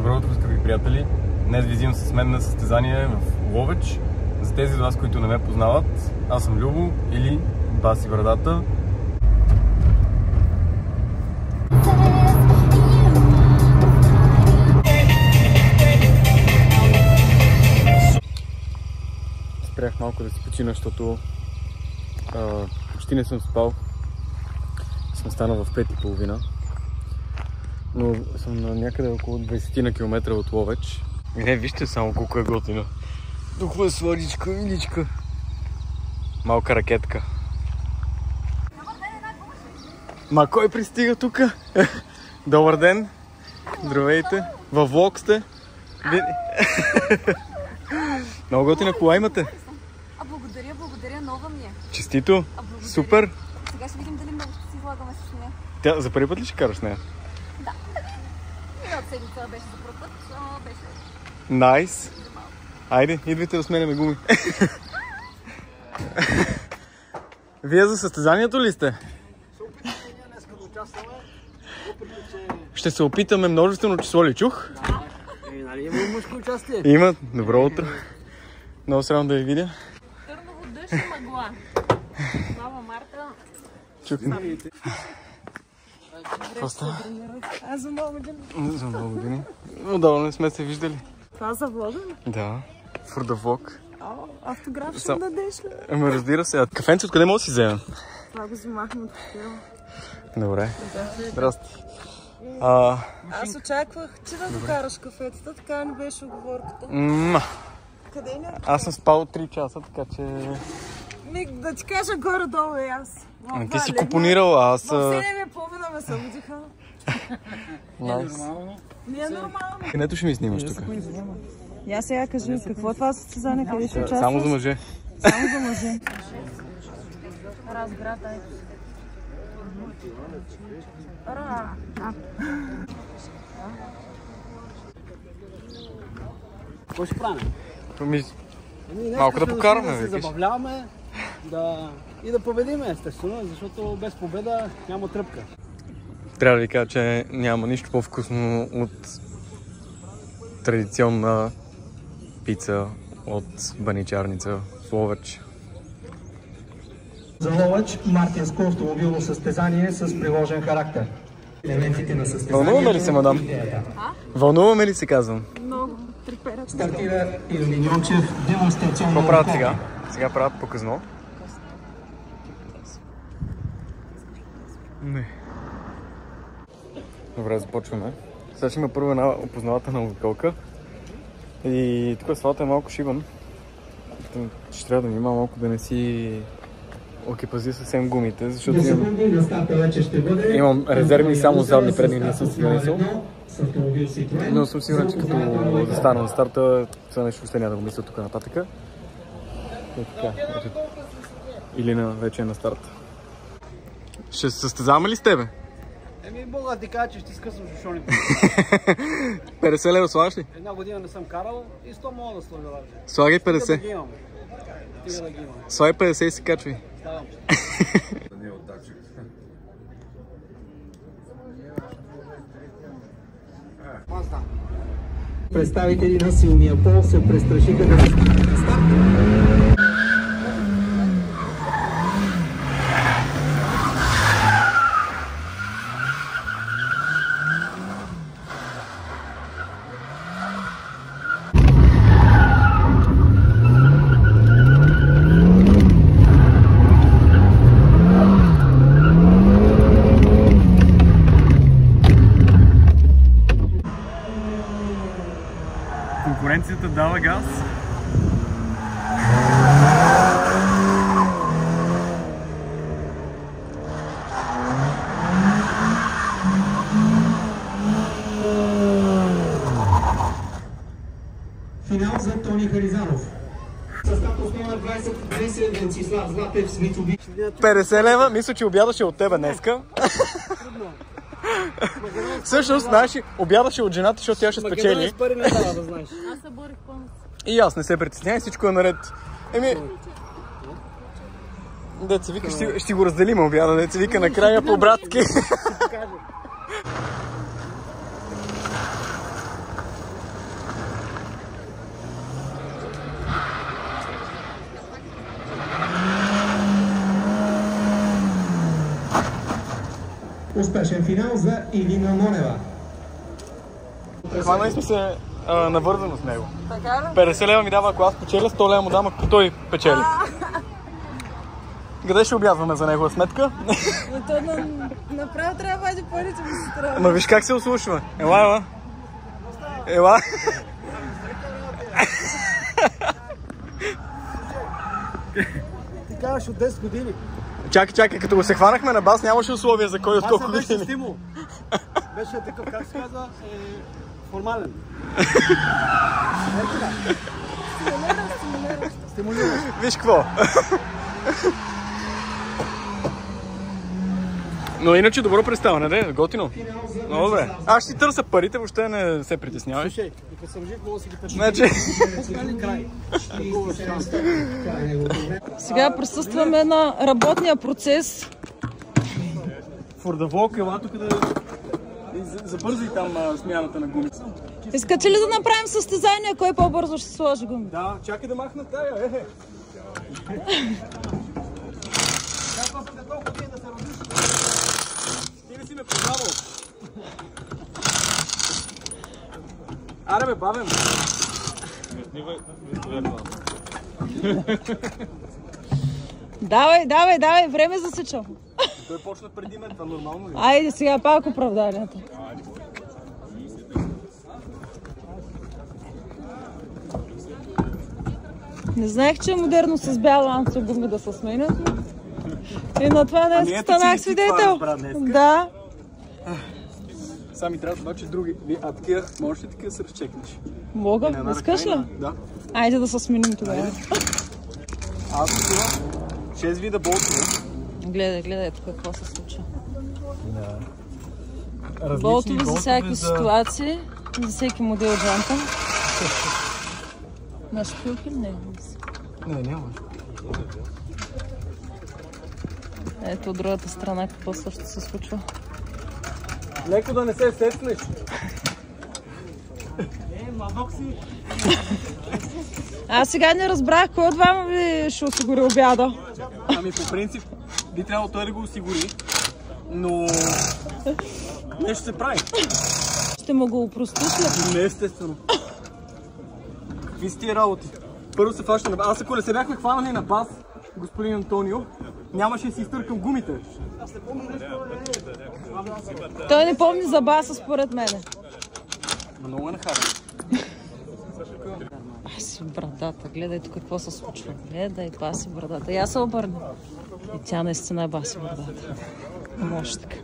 Добро утро, скъпи приятели! Днес ви взимам с мен на състезание в Ловеч. За тези от вас, които не ме познават, аз съм Любо или Баси Брадата. Спрях малко да си почина, защото почти не съм спал. Съм станал в 5:30. Но съм на някъде около 20 на километра от Ловеч. И не, вижте само колко е готино. Толкова сладичка, миличка. Малка ракетка. Ма кой пристига тука? Добър ден! Здравейте! Във влог сте? Много готина кола имате. Благодаря, нова ми е. Честито! Супер! Сега ще видим дали много ще си излагаме с нея. Тя за първи път ли ще караш нея? Да. Миналата седмица беше за първ път, беше... Найс! Айде, идвайте да сменяме гуми. Вие за състезанието ли сте? Ще се опитаме множествено число ли чух? Да. Нали има мъжко участие? Има. Добро утро. Много срам да ви видя. Търново дъжд и мъгла. Мама Марта. Чукни. Какво става? Аз за много години. За много години. Отдавна не сме се виждали. Това за влога ли? Да. For the vlog. Автограф ще дадеш ли? Ами разбира се. Кафенце откъде мога да си взема? Това го взимахме от хотела. Добре. Здрасти. Аз очаквах, че да докараш кафетата, така не беше оговорката. Къде е някакъв? Аз съм спал 3 часа, така че... Да ти кажа горе-долу и аз. Ти си купонирал, а аз... Въобще не ме помня да ме събудиха. Найс. Не е нормално. Където ще ми снимаш тук? Я сега кажи, какво е това състезание, къде ще участваш? Само за мъже. Само за мъже. Разград, ай. Какво ще правим? Малко да покараме, да се викаш. забавляваме и да победиме, естествено, защото без победа няма тръпка. Трябва да ви кажа, че няма нищо по-вкусно от традиционна пица от баничарница в Ловеч. За Ловеч мартинско автомобилно състезание с приложен характер. Елементите на състезанието. Вълнуваме ли се, мадам? Вълнуваме ли се, казвам? Много треперят. Стартира Илин Йончев, демонстрационно. Какво правят сега? Сега правят показно. Не. Добре, започваме. Сега ще има първо една опознавателна обиколка. И тук асфалтът е малко шибан. Ще трябва да внимава малко да не си окипази съвсем гумите, защото имам резервни само задни, предни не съм си донесъл. Но съм сигурен, че като застана на старта, това нещо ще няма да го мисля тук нататъка. И така, ето. Илина вече е на старта. Ще се състезаваме ли с тебе? Мога да ти кажа, че ще скъсам шушоните. 50 лева слагаш ли? Една година не съм карал и 100 мога да сложа лавче. Слагай Стига 50. да ги имам. Слагай 50 и се качвай. Ставам. Представители на силния пол се престрашиха да стигнат на старт. Конкуренцията дава газ. Финал за Тони Харизанов. Състав основа 20 Венцислав Златев с Мицуби. 50 лева, мисля, че обядаше от тебе днеска. Всъщност, знаеш, обядаше от жената, защото тя ще спечели. С пари не дава да знаеш. Аз се борих пълно. И аз не се притеснявай, всичко е наред. Деца вика, ще го разделим обяда, деца вика накрая по-братски. успешен финал за Илина Монева. Хванали сме се навързано с него. Така ли? 50 лева ми дава, ако аз печеля, 100 лева му дам, ако той печели. Къде ще обязваме за негова сметка? Но то направо трябва да вади парите ми се трябва. Ама виж как се ослушва. Ела. Ти казваш от 10 години. Чакай, като го се хванахме на бас, нямаше условия за кой от колко Беше години. стимул. Беше такъв, как се казва, формален. Стимулиращ. Виж какво. Но иначе добро представяне, да е, готино. Много добре. Аз ще си търся парите, въобще не се притеснявай. Слушай, като съм жив, мога да си ги търся. Значи... Край. Сега присъстваме на работния процес. Фордавок, ела тук да забързи там смяната на гумите. Искате ли да направим състезание, кой по-бързо ще сложи гуми? Да, чакай да махна тая, Ти ли си ме познавал? Аре бе, бавен! Давай, време засичам. Той почна преди мен, това нормално ли? Айде сега пак оправданията. Не знаех, че е модерно с бял ланцо гуми да се сменят. И на това днес станах свидетел. Да. Сега ми трябва обаче други. А такива, можеш ли така да се разчекнеш? Мога, искаш ли? Да. Айде да се сменим тогава. Аз имам 6 вида болтове. Гледай тук какво се случва. Болтове за всякакви ситуации, за всеки модел джанта. На шпилки ли? Не, няма. Ето от другата страна какво също се случва. Леко да не се сетнеш. Мадок си. Аз сега не разбрах кой от двама ви ще осигури обяда. Ами по принцип би трябвало той да го осигури, но нещо се прави. Ще му го опростиш ли? Не, естествено. Какви си тия работи? Първо се фаща на бас. Аз ако не се бяхме хванали на бас, господин Антонио, нямаше да си изтъркам гумите. Той не помни за баса според мене. Много е нахарен. Паси брадата, гледай тук какво се случва. Гледай, паси брадата. Я се обърна. И тя наистина е баси брадата. Може така.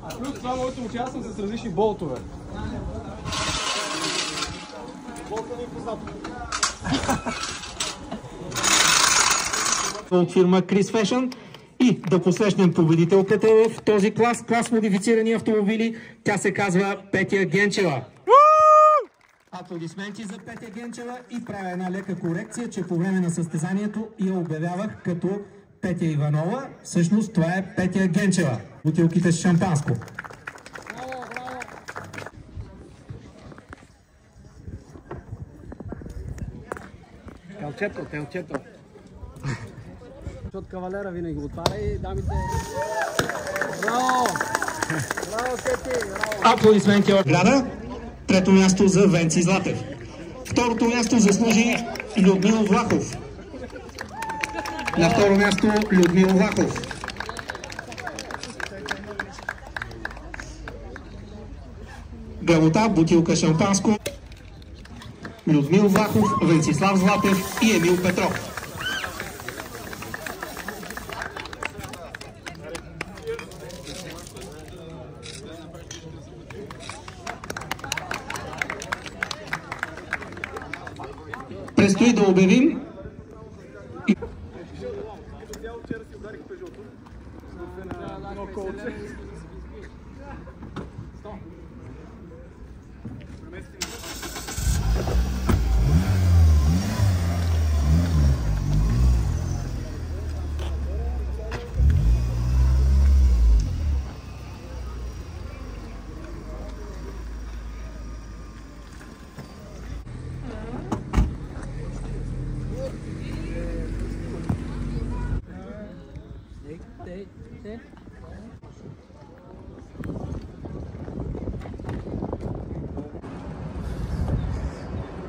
А плюс това моето участвам с различни болтове. Болта ми е познато. От фирма Chris Fashion. И да посрещнем победителката в този клас модифицирани автомобили. Тя се казва Петя Генчева. Аплодисменти за Петя Генчева и правя една лека корекция, че по време на състезанието я обявявах като Петя Иванова. Всъщност това е Петя Генчева. Бутилките с шампанско. Телчето. От кавалера винаги отваря и дамите... Браво! Браво, Пети! Аплодисменти от града. Трето място за Венци Златев. Второто място заслужи Людмил Влахов. На второ място Людмил Влахов. Грамота, бутилка шампанско. Людмил Влахов, Венцислав Златев и Емил Петров. Предстои да обявим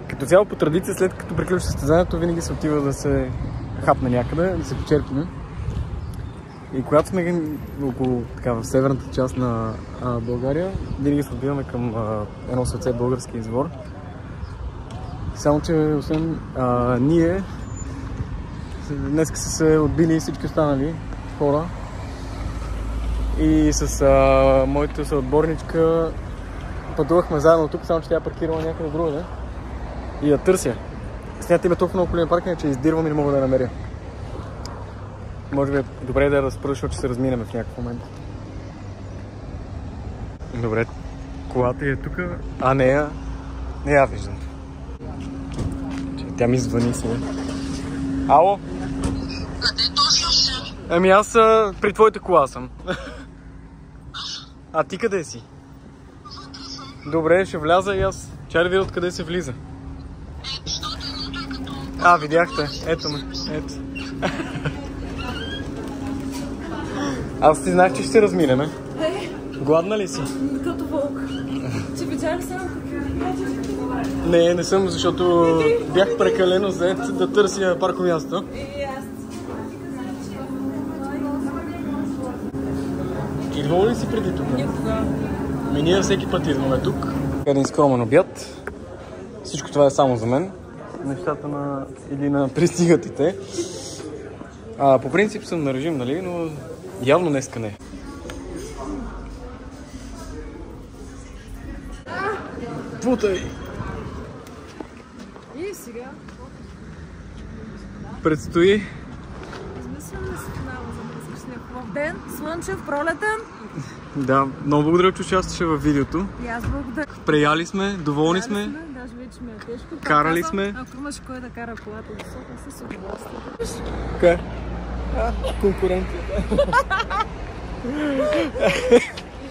Като цяло по традиция, след като приключи състезанието, винаги се отива да се хапне някъде, да се почерпиме. И когато сме около така, в северната част на България, винаги се отбиваме към едно сърце български извор. Само че освен ние, днес са се отбили всички останали хора. И с моята съотборничка пътувахме заедно тук, само че тя е паркирала някъде другаде. И я търся. Снята има толкова много колени паркинга, че издирвам и не мога да я намеря. Може би е добре да я разпръща, защото ще се разминем в някакъв момент. Добре, колата е тук, а не я виждам. Тя ми звъни сега. Ало? Къде точно си? Ами аз при твоята кола съм. А ти къде си? Вътре съм. Добре, ще вляза и аз. Чай да видя откъде се влиза. Защото едното е като... Видяхте. Ето ме. Ето. Аз ти знаех, че ще се разминеме. Гладна ли си? Като вълк. Че видя ли съм? Не съм, защото бях прекалено зает да търся паркомясто. Идвало ли си преди тук? Никога. Ние всеки път идваме тук. Един скромен обяд. Всичко това е само за мен. Нещата или на пристигатите. По принцип съм на режим, нали, но явно днеска не. Путай! И сега? Предстои Измисляме се финала за различния хубав ден. Слънчев, пролетен. Да, много благодаря, че участваше във видеото. И аз благодаря. Преяли сме, доволни сме. Даже вече ми е тежко. Карали сме. Ако имаш кой да кара колата до София, с удоволствие. Така. Конкуренция.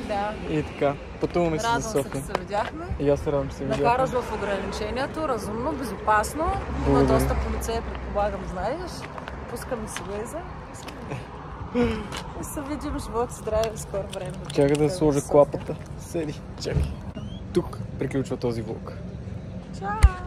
Да. И така. Пътуваме се за Радвам се, София. че се видяхме. И аз се радвам, че се видяхме. Накараш в ограничението, разумно, безопасно. Има Благодаря. доста полицеи, предполагам, знаеш. Пускаме се леза. И се видим, живот и здраве в скоро време. Чакай да сложа клапата. Седи. Чакай. Тук приключва този влог. Чао!